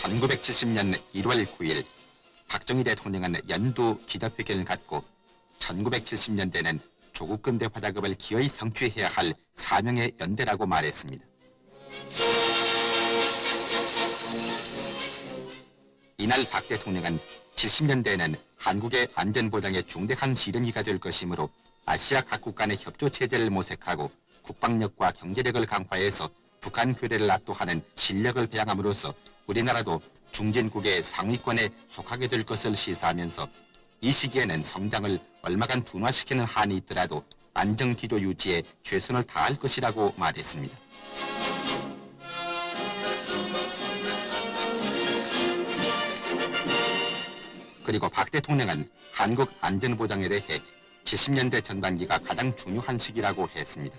1970년 1월 9일 박정희 대통령은 연두 기자회견을 갖고 1970년대는 조국 근대 화작업을 기어이 성취해야 할 사명의 연대라고 말했습니다. 이날 박 대통령은 70년대에는 한국의 안전보장에 중대한 시련기가 될 것이므로 아시아 각국 간의 협조체제를 모색하고 국방력과 경제력을 강화해서 북한 교대를 압도하는 실력을 배양함으로써 우리나라도 중진국의 상위권에 속하게 될 것을 시사하면서 이 시기에는 성장을 얼마간 둔화시키는 한이 있더라도 안정기조 유지에 최선을 다할 것이라고 말했습니다. 그리고 박 대통령은 한국 안전보장에 대해 70년대 전반기가 가장 중요한 시기라고 했습니다.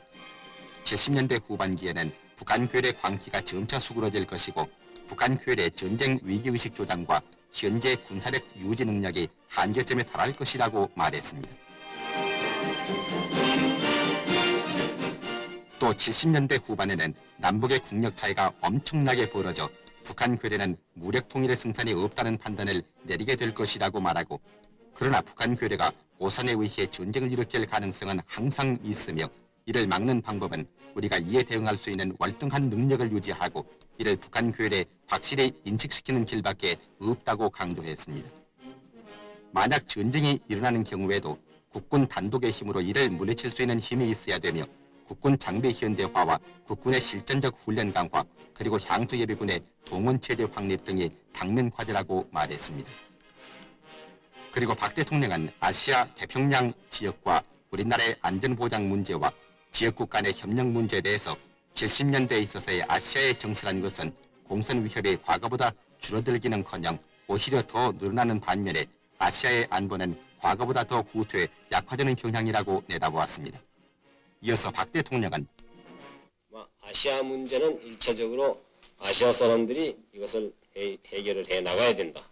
70년대 후반기에는 북한 괴뢰 광기가 점차 수그러질 것이고 북한 괴뢰 전쟁 위기의식 조장과 현재 군사력 유지 능력이 한계점에 달할 것이라고 말했습니다. 또 70년대 후반에는 남북의 국력 차이가 엄청나게 벌어져 북한 괴뢰는 무력 통일의 승산이 없다는 판단을 내리게 될 것이라고 말하고, 그러나 북한 괴뢰가 오산에 의해 전쟁을 일으킬 가능성은 항상 있으며 이를 막는 방법은 우리가 이에 대응할 수 있는 월등한 능력을 유지하고 이를 북한 괴뢰에 확실히 인식시키는 길밖에 없다고 강조했습니다. 만약 전쟁이 일어나는 경우에도 국군 단독의 힘으로 이를 물리칠 수 있는 힘이 있어야 되며 국군 장비 현대화와 국군의 실전적 훈련 강화 그리고 향토예비군의 동원체제 확립 등이 당면 과제라고 말했습니다. 그리고 박 대통령은 아시아 태평양 지역과 우리나라의 안전보장 문제와 지역국 간의 협력 문제에 대해서 70년대에 있어서의 아시아의 정세라는 것은 공선 위협이 과거보다 줄어들기는커녕 오히려 더 늘어나는 반면에 아시아의 안보는 과거보다 더 후퇴 약화되는 경향이라고 내다보았습니다. 이어서 박 대통령은 아시아 문제는 1차적으로 아시아 사람들이 이것을 해결을 해 나가야 된다.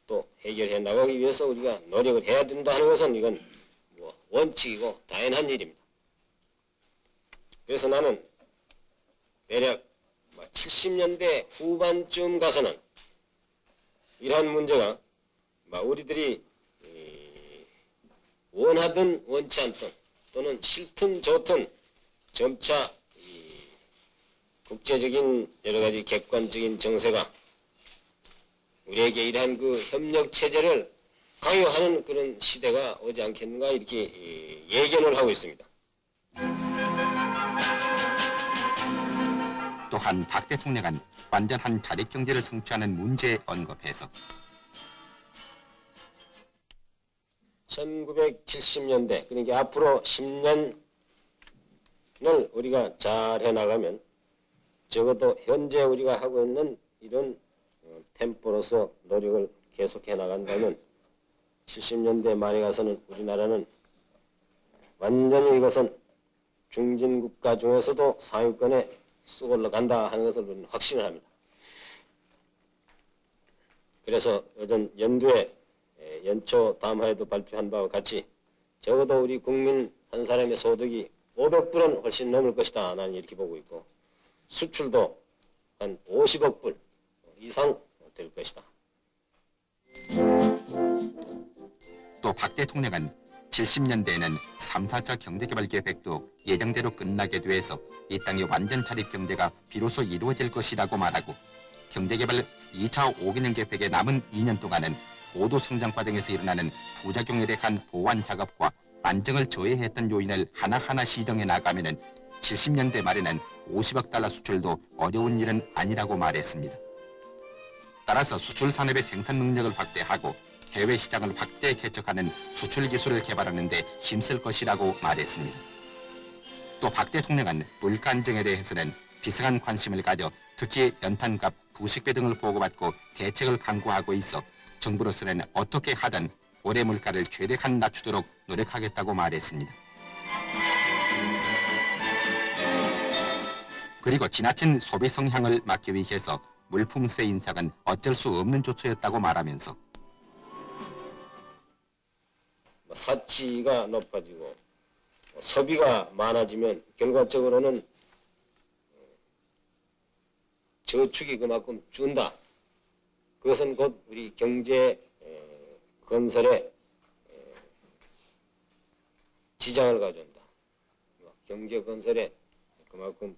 또 해결해 나가기 위해서 우리가 노력을 해야 된다 하는 것은 이건 원칙이고 당연한 일입니다. 그래서 나는 대략 70년대 후반쯤 가서는 이러한 문제가 우리들이 원하든 원치 않든 또는 싫든 좋든 점차 국제적인 여러 가지 객관적인 정세가 우리에게 이러한 그 협력 체제를 강요하는 그런 시대가 오지 않겠는가 이렇게 예견을 하고 있습니다. 또한 박 대통령은 완전한 자립경제를 성취하는 문제에 언급해서 1970년대 그러니까 앞으로 10년을 우리가 잘 해나가면 적어도 현재 우리가 하고 있는 이런 템포로서 노력을 계속해 나간다면 70년대 말에 가서는 우리나라는 완전히 이것은 중진국가 중에서도 상위권에 쑥 올라간다 하는 것을 우리는 확신을 합니다. 그래서 요즘 연두에 연초 담화에도 발표한 바와 같이 적어도 우리 국민 한 사람의 소득이 500불은 훨씬 넘을 것이다. 나는 이렇게 보고 있고 수출도 한 50억 불 이상 될 것이다. 또 박 대통령은 70년대에는 3, 4차 경제개발 계획도 예정대로 끝나게 돼서 이 땅의 완전 자립 경제가 비로소 이루어질 것이라고 말하고 경제개발 2차 5개년 계획의 남은 2년 동안은 고도 성장 과정에서 일어나는 부작용에 대한 보완 작업과 안정을 저해했던 요인을 하나하나 시정해 나가면은 70년대 말에는 50억 달러 수출도 어려운 일은 아니라고 말했습니다. 따라서 수출 산업의 생산 능력을 확대하고 해외 시장을 확대 개척하는 수출 기술을 개발하는 데 힘쓸 것이라고 말했습니다. 또 박 대통령은 물가 안정에 대해서는 비상한 관심을 가져 특히 연탄값, 부식비 등을 보고받고 대책을 강구하고 있어 정부로서는 어떻게 하든 올해 물가를 최대한 낮추도록 노력하겠다고 말했습니다. 그리고 지나친 소비 성향을 막기 위해서 물품세 인상은 어쩔 수 없는 조처였다고 말하면서 사치가 높아지고 소비가 많아지면 결과적으로는 저축이 그만큼 준다. 그것은 곧 우리 경제 건설에 지장을 가져온다. 경제 건설에 그만큼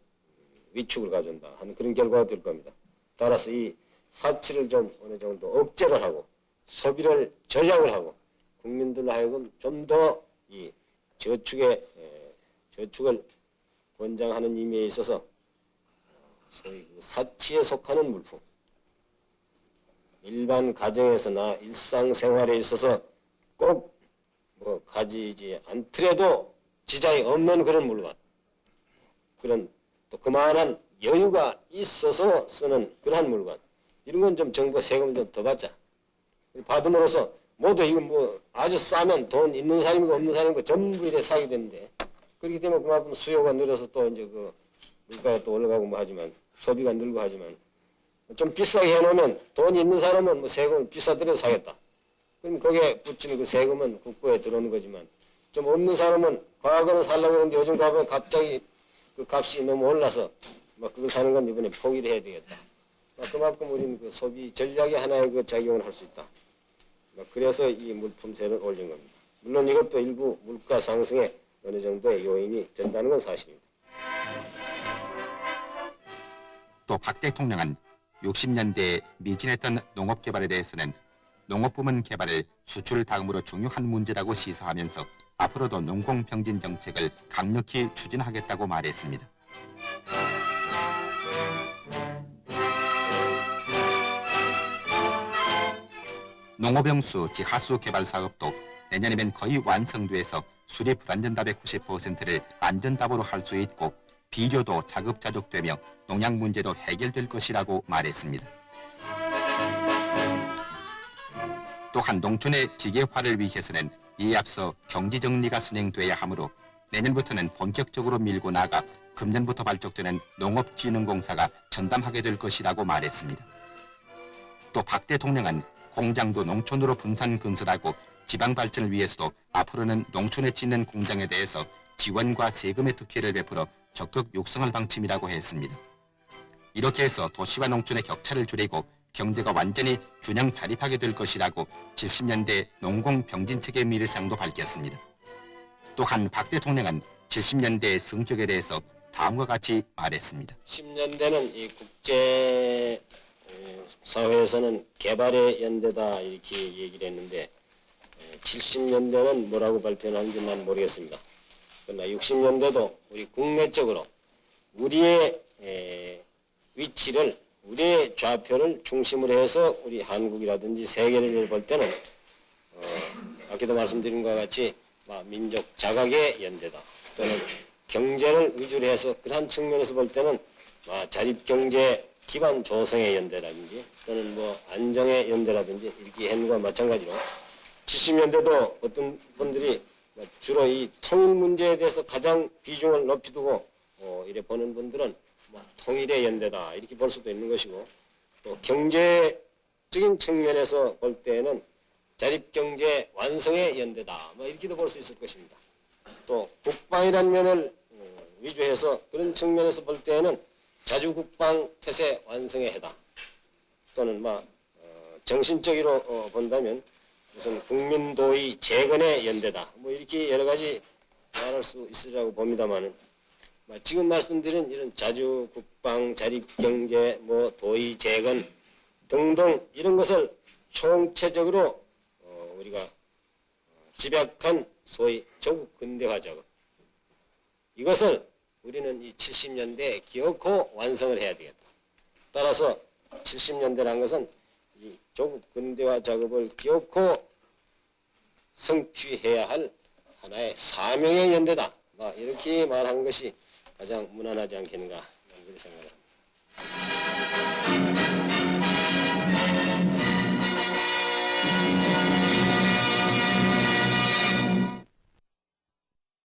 위축을 가져온다 하는 그런 결과가 될 겁니다. 따라서 이 사치를 좀 어느 정도 억제를 하고 소비를 절약을 하고 국민들로 하여금 좀 더 이 저축을 권장하는 의미에 있어서 소위 그 사치에 속하는 물품, 일반 가정에서나 일상생활에 있어서 꼭 뭐 가지지 않더라도 지장이 없는 그런 물건, 그런 또 그만한 여유가 있어서 쓰는 그러한 물건, 이런 건 좀 정부 세금을 좀 더 받자. 받음으로써 모두 이건 뭐 아주 싸면 돈 있는 사람이고 없는 사람이고 전부 이래 사게 되는데, 그렇기 때문에 그만큼 수요가 늘어서 또 이제 그 물가가 또 올라가고 뭐 하지만 소비가 늘고 하지만 좀 비싸게 해놓으면 돈 있는 사람은 뭐 세금을 비싸더라도 사겠다. 그럼 거기에 붙이는 그 세금은 국고에 들어오는 거지만 좀 없는 사람은 과거는 살려고 그러는데 요즘 가보면 갑자기 그 값이 너무 올라서 막 그거 사는 건 이번에 포기를 해야 되겠다. 그만큼 우리는 그 소비 전략의 하나의 그 작용을 할 수 있다. 그래서 이 물품세를 올린 겁니다. 물론 이것도 일부 물가 상승에 어느 정도의 요인이 된다는 건 사실입니다. 또 박 대통령은 60년대에 미진했던 농업 개발에 대해서는 농업부문 개발을 수출 다음으로 중요한 문제라고 시사하면서 앞으로도 농공병진 정책을 강력히 추진하겠다고 말했습니다. 농업용수 지하수 개발 사업도 내년이면 거의 완성돼서 수리 불안전답의 90%를 안전답으로 할 수 있고 비료도 자급자족되며 농약 문제도 해결될 것이라고 말했습니다. 또한 농촌의 기계화를 위해서는 이에 앞서 경지정리가 진행돼야 하므로 내년부터는 본격적으로 밀고 나가 금년부터 발족되는 농업진흥공사가 전담하게 될 것이라고 말했습니다. 또 박 대통령은 공장도 농촌으로 분산 건설하고 지방 발전을 위해서도 앞으로는 농촌에 짓는 공장에 대해서 지원과 세금의 특혜를 베풀어 적극 육성할 방침이라고 했습니다. 이렇게 해서 도시와 농촌의 격차를 줄이고 경제가 완전히 균형 자립하게 될 것이라고 70년대 농공병진책의 미래상도 밝혔습니다. 또한 박 대통령은 70년대의 성격에 대해서 다음과 같이 말했습니다. 10년대는 이 국제 사회에서는 개발의 연대다 이렇게 얘기를 했는데 70년대는 뭐라고 발표하는지 난 모르겠습니다. 그러나 60년대도 우리 국내적으로 우리의 위치를, 우리의 좌표를 중심으로 해서 우리 한국이라든지 세계를 볼 때는 아까도 말씀드린 것과 같이 민족 자각의 연대다. 또는 경제를 위주로 해서 그러한 측면에서 볼 때는 자립경제 기반 조성의 연대라든지 또는 뭐 안정의 연대라든지 이렇게 하는 것과 마찬가지로 70년대도 어떤 분들이 주로 이 통일 문제에 대해서 가장 비중을 높이 두고 이래 보는 분들은 통일의 연대다 이렇게 볼 수도 있는 것이고, 또 경제적인 측면에서 볼 때는 자립경제 완성의 연대다 이렇게도 볼 수 있을 것입니다. 또 국방이라는 면을 위주해서 그런 측면에서 볼 때는 자주국방 태세 완성의 해다, 또는 정신적으로 본다면 무슨 국민도의 재건의 연대다 이렇게 여러 가지 말할 수 있으리라고 봅니다만은 지금 말씀드린 이런 자주국방, 자립경제, 도의 재건 등등 이런 것을 총체적으로 우리가 집약한 소위 조국 근대화 작업, 이것을 우리는 이 70년대에 기어코 완성을 해야 되겠다. 따라서 70년대라는 것은 이 조국 근대화 작업을 기어코 성취해야 할 하나의 사명의 연대다. 이렇게 말하는 것이 가장 무난하지 않겠는가, 그렇게 생각합니다.